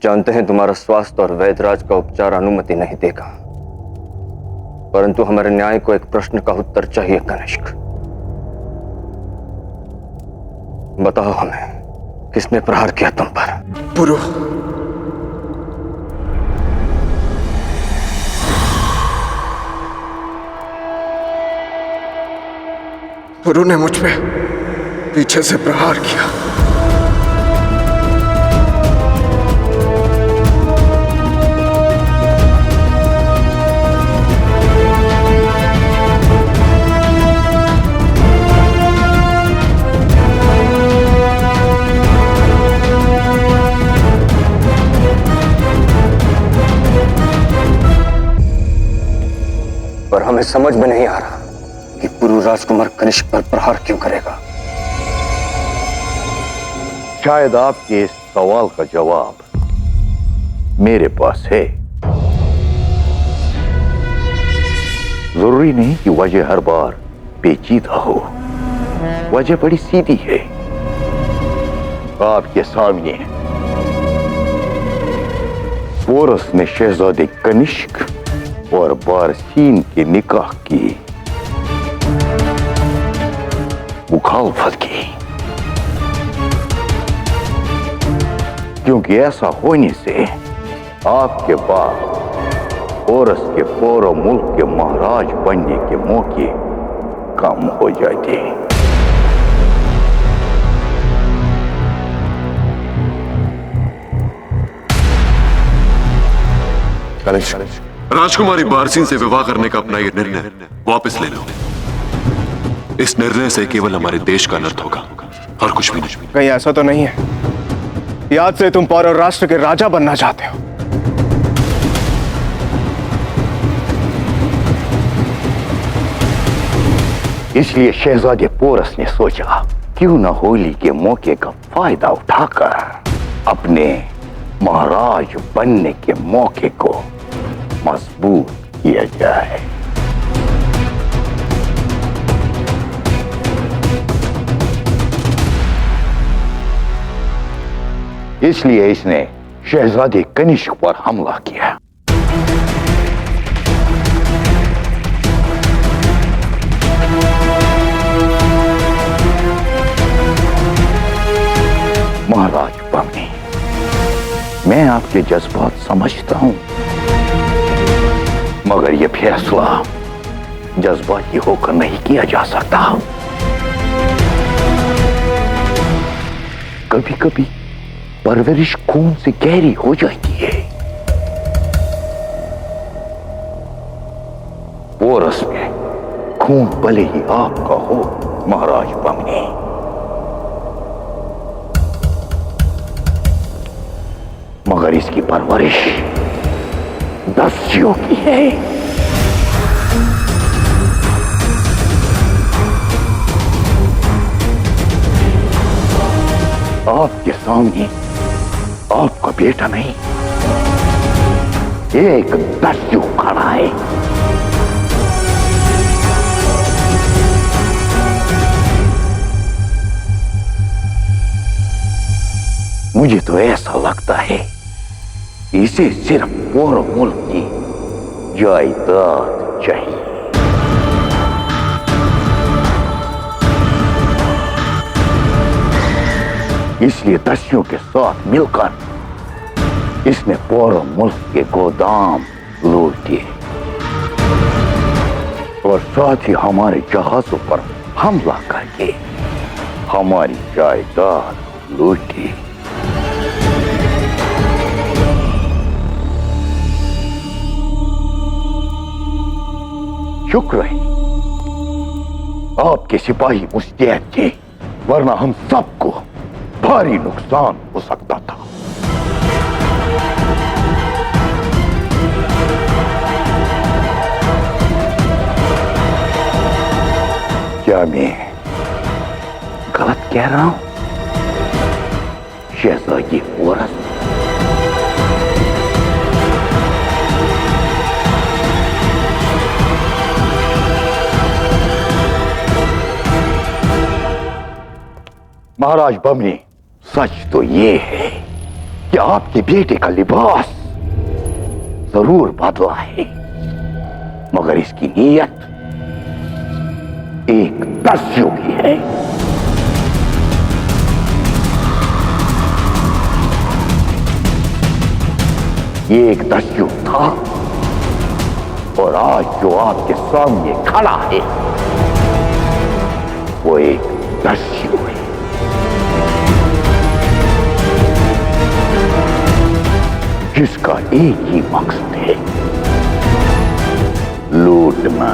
जानते हैं तुम्हारा स्वास्थ्य और वैधराज का उपचार अनुमति नहीं देगा, परंतु हमारे न्याय को एक प्रश्न का उत्तर चाहिए कनिष्क। बताओ हमें, किसने प्रहार किया तुम पर? पुरु। पुरु ने मुझ पे पीछे से प्रहार किया। पर हमें समझ में नहीं आ रहा कि पुरु राजकुमार कनिष्क पर प्रहार क्यों करेगा। शायद आपके इस सवाल का जवाब मेरे पास है। जरूरी नहीं कि वजह हर बार पेचीदा हो, वजह बड़ी सीधी है। आपके सामने पोरस ने शहजादे कनिष्क और बारसीन के निकाह की मुखालफत की, क्योंकि ऐसा होने से आपके बाप पोरस के पूरे मुल्क के महाराज बनने के मौके कम हो जाते। राजकुमारी बारसीन से विवाह करने का अपना ये निर्णय वापस ले लो। इस निर्णय से केवल हमारे देश का अनर्थ होगा और कुछ भी नहीं। कहीं ऐसा तो नहीं है याद से तुम पौरव राष्ट्र के राजा बनना चाहते हो? इसलिए शहजादे पोरस ने सोचा क्यों न होली के मौके का फायदा उठाकर अपने महाराज बनने के मौके को मजबूत किया जाए। इसलिए इसने शहजादे कनिष्क पर हमला किया। महाराज बमनी, मैं आपके जज्बात समझता हूं, मगर यह फैसला जज्बाती होकर नहीं किया जा सकता। कभी कभी परवरिश खून से गहरी हो जाती है। पोरस में खून भले ही आपका हो महाराज बमनी, मगर इसकी परवरिश दस्युओं की है। आपके सामने आपका बेटा नहीं, एक दस्यु खड़ा है। मुझे तो ऐसा लगता है इसे सिर्फ पूरे मुल्क की जायदाद चाहिए। इसलिए दस्युओं के साथ मिलकर इसने पूरे मुल्क के गोदाम लूट दिए और साथ ही हमारे जहाजों पर हमला करके हमारी जायदाद लूटी। शुक्र है आपके सिपाही मुस्तैद थे, वरना हम सबको भारी नुकसान हो सकता था। क्या मैं गलत कह रहा हूं शहजादी पोरस? महाराज बमनी, सच तो ये है कि आपके बेटे का लिबास जरूर बदला है, मगर इसकी नीयत एक दस्यु की है। ये एक दस्यु था और आज जो आपके सामने खड़ा है वो एक दस्यु है। जिसका एक ही मकसद है, लूटना।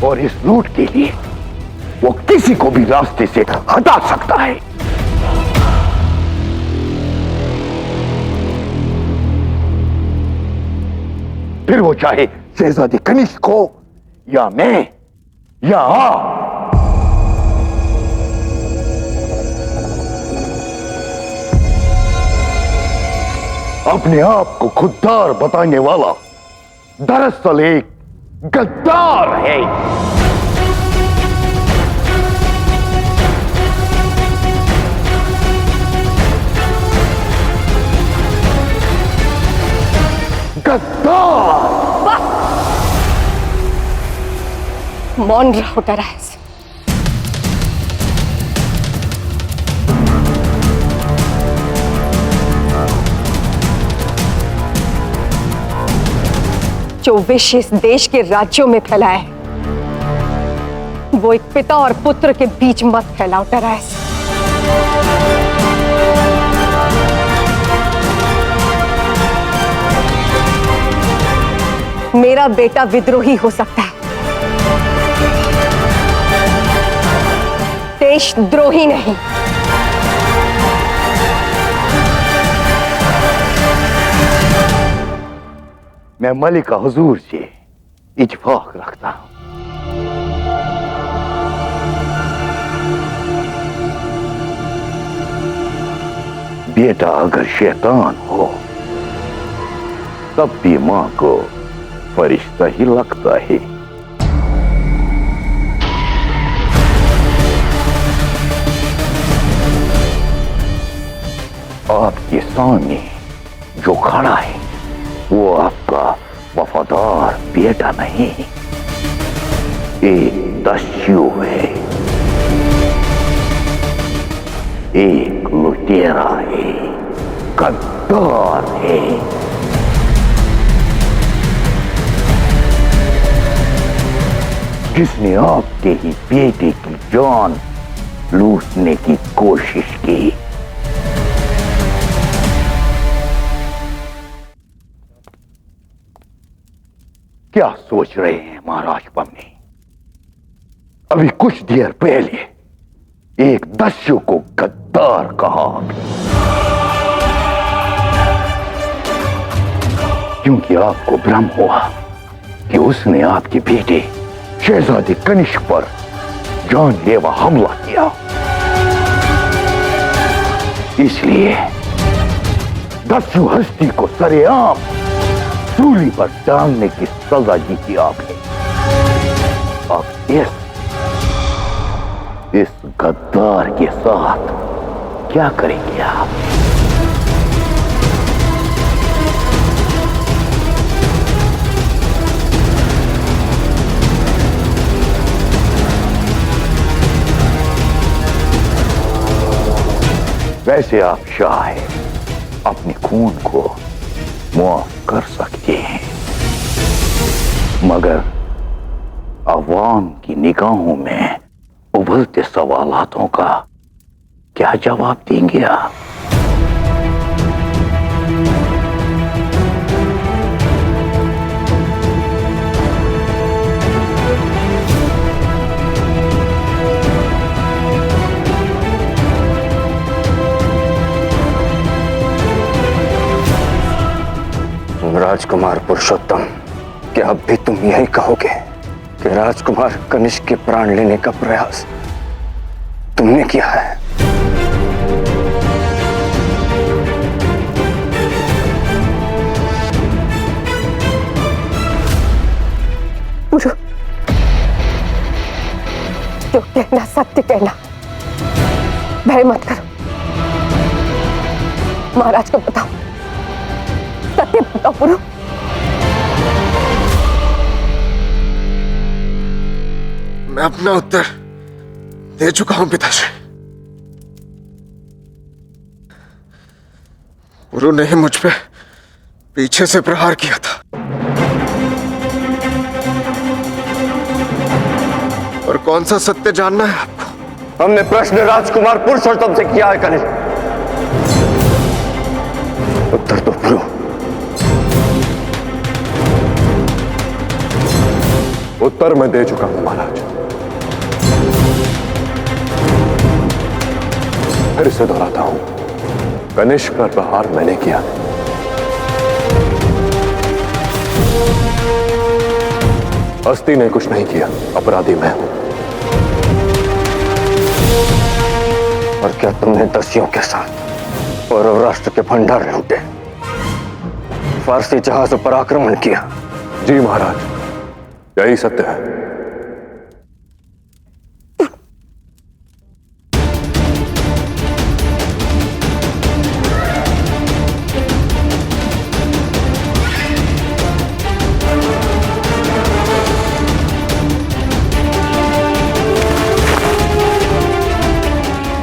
और इस लूट के लिए वो किसी को भी रास्ते से हटा सकता है। फिर वो चाहे शहजादे कनिष्क हो या मैं या आप। अपने आप को खुददार बताने वाला दरअसल एक गद्दार है। गद्दार। मौन रहो डराइस। जो विष इस देश के राज्यों में फैला है, वो एक पिता और पुत्र के बीच मत फैलाओ डराइस। मेरा बेटा विद्रोही हो सकता है, देशद्रोही नहीं। मैं मलिका हुजूर से इत्तेफाक रखता हूं। बेटा अगर शैतान हो तब भी मां को फरिश्ता ही लगता है। आपके सामने जो खड़ा है वो आपका वफादार बेटा नहीं, एक दस्यु है, एक लुटेरा है, गद्दार है। जिसने आपके ही बेटे की जान लूटने की कोशिश की। क्या सोच रहे हैं महाराज पन्नी? अभी कुछ देर पहले एक दस्यु को गद्दार कहा, क्योंकि आपको भ्रम हुआ कि उसने आपके बेटे शहजादे कनिष्क पर जानलेवा हमला किया। इसलिए दस्यु हस्ती को सरेआम सूली पर डालने की सजा दी थी आपने। अब इस गद्दार के साथ क्या करेंगे आप? वैसे आप शायद अपने खून को माफ कर सकते हैं, मगर अवाम की निगाहों में उभरते सवालातों का क्या जवाब देंगे आप? राजकुमार पुरुषोत्तम, क्या अब भी तुम यही कहोगे कि राजकुमार कनिष्क के प्राण लेने का प्रयास तुमने किया है? पुरु, जो कहना सत्य कहना, भय मत करो। महाराज को बताओ, सत्य बताओ पुरु। मैं अपना उत्तर दे चुका हूं पिताश्री। पुरु ने ही मुझ पे पीछे से प्रहार किया था, और कौन सा सत्य जानना है आपको? हमने प्रश्न राजकुमार पुरुषोत्तम से किया है कनिष्क। उत्तर दो पुरु। उत्तर मैं दे चुका हूं महाराज। फिर से दोहराता हूं, कनिष्क पर प्रहार मैंने किया। हस्ती ने कुछ नहीं किया, अपराधी मैं हूं। और क्या तुमने दस्युओं के साथ और राष्ट्र के भंडार लूटे, फारसी जहाजों पर आक्रमण किया? जी महाराज, यही सत्य है।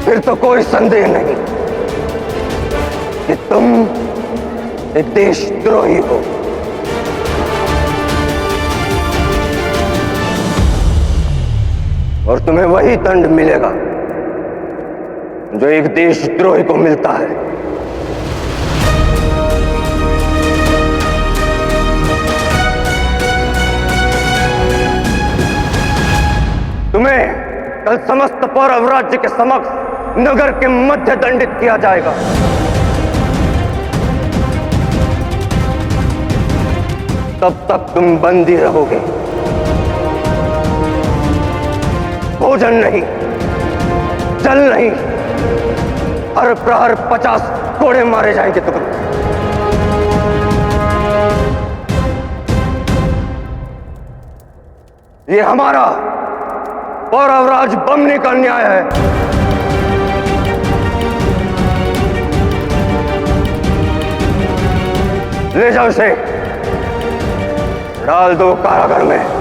फिर तो कोई संदेह नहीं कि तुम एक देशद्रोही हो। और तुम्हें वही दंड मिलेगा जो एक देशद्रोही को मिलता है। तुम्हें कल समस्त पौरव राज्य के समक्ष नगर के मध्य दंडित किया जाएगा। तब तक तुम बंदी रहोगे। भोजन नहीं, जल नहीं, हर प्रहर 50 कोड़े मारे जाएंगे तुम्हें। ये हमारा पौरवराज बमनी का न्याय है। ले जाओ इसे, डाल दो कारागार में।